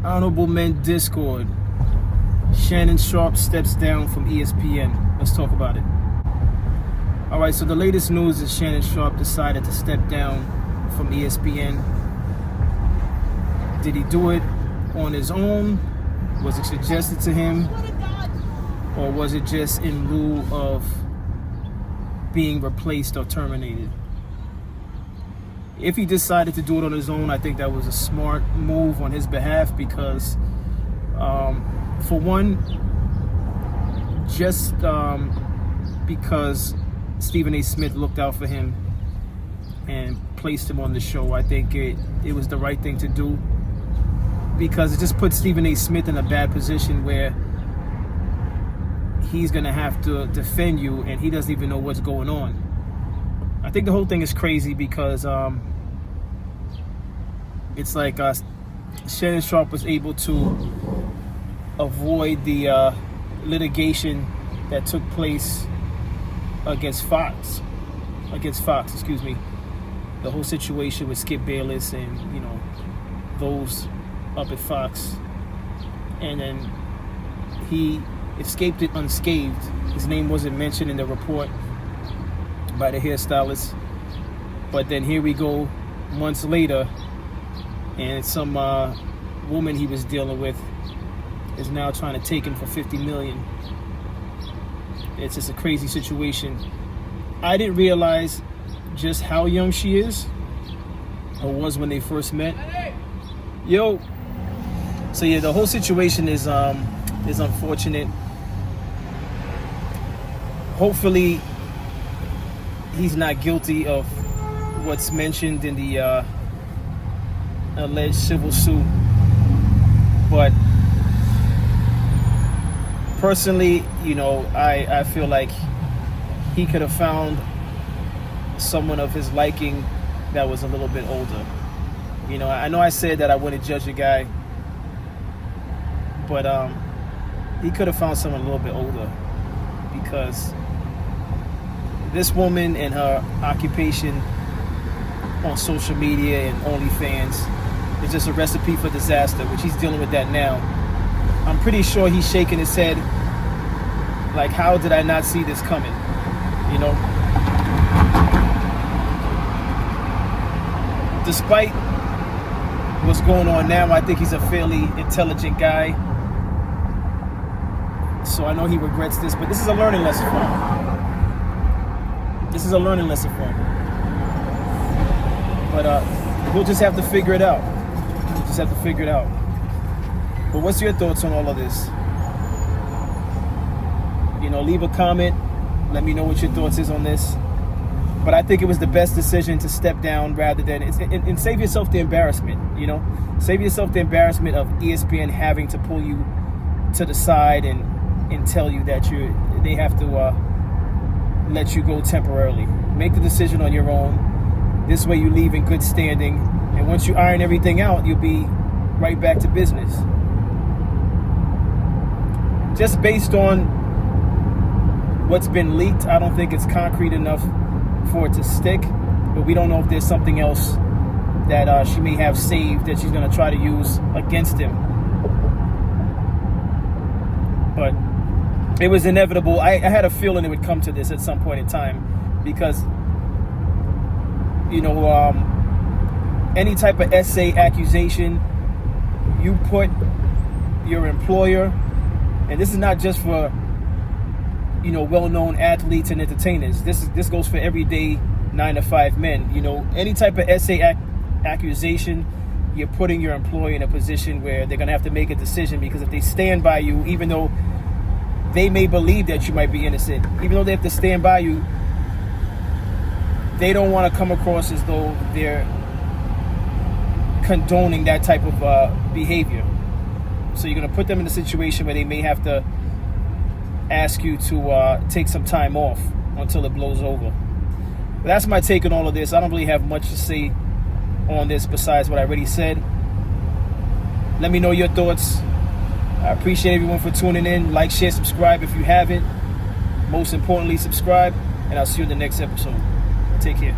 Honorable Men Discord. Shannon Sharp steps down from ESPN. Let's talk about it. All right, so the latest news is Shannon Sharp decided to step down from ESPN. Did he do it on his own? Was it suggested to him? Or was it just in lieu of being replaced or terminated? If he decided to do it on his own, I think that was a smart move on his behalf because, for one, just because Stephen A. Smith looked out for him and placed him on the show, I think it was the right thing to do because it just put Stephen A. Smith in a bad position where he's going to have to defend you and he doesn't even know what's going on. I think the whole thing is crazy because it's like Shannon Sharp was able to avoid the litigation that took place against Fox, excuse me. The whole situation with Skip Bayless and, those up at Fox. And then he escaped it unscathed. His name wasn't mentioned in the report by the hairstylist. But then here we go months later, and some woman he was dealing with is now trying to take him for $50 million. It's just a crazy situation. I didn't realize just how young she is, or was when they first met. Yo. So yeah, the whole situation is unfortunate. Hopefully, he's not guilty of what's mentioned in the alleged civil suit. But personally, I feel like he could have found someone of his liking that was a little bit older. I know I said that I wouldn't judge a guy, but he could have found someone a little bit older because this woman and her occupation on social media and OnlyFans is just a recipe for disaster, which he's dealing with that now. I'm pretty sure he's shaking his head like, how did I not see this coming? Despite what's going on now, I think he's a fairly intelligent guy. So I know he regrets this, but this is a learning lesson for him. But we'll just have to figure it out. But what's your thoughts on all of this? Leave a comment. Let me know what your thoughts is on this. But I think it was the best decision to step down rather than and save yourself the embarrassment. Save yourself the embarrassment of ESPN having to pull you to the side and tell you that they have to let you go temporarily. Make the decision on your own. This way you leave in good standing, and once you iron everything out, you'll be right back to business. Just based on what's been leaked, I don't think it's concrete enough for it to stick, but we don't know if there's something else that she may have saved that she's going to try to use against him. But it was inevitable. I had a feeling it would come to this at some point in time because, any type of essay accusation, you put your employer, and this is not just for well-known athletes and entertainers. This goes for everyday 9-to-5 men. Any type of essay accusation, you're putting your employer in a position where they're gonna have to make a decision, because if they stand by you, even though they may believe that you might be innocent, even though they have to stand by you, they don't want to come across as though they're condoning that type of behavior. So you're gonna put them in a situation where they may have to ask you to take some time off until it blows over. But that's my take on all of this. I don't really have much to say on this besides what I already said. Let me know your thoughts. I appreciate everyone for tuning in. Like, share, subscribe if you haven't. Most importantly, subscribe, and I'll see you in the next episode. Take care.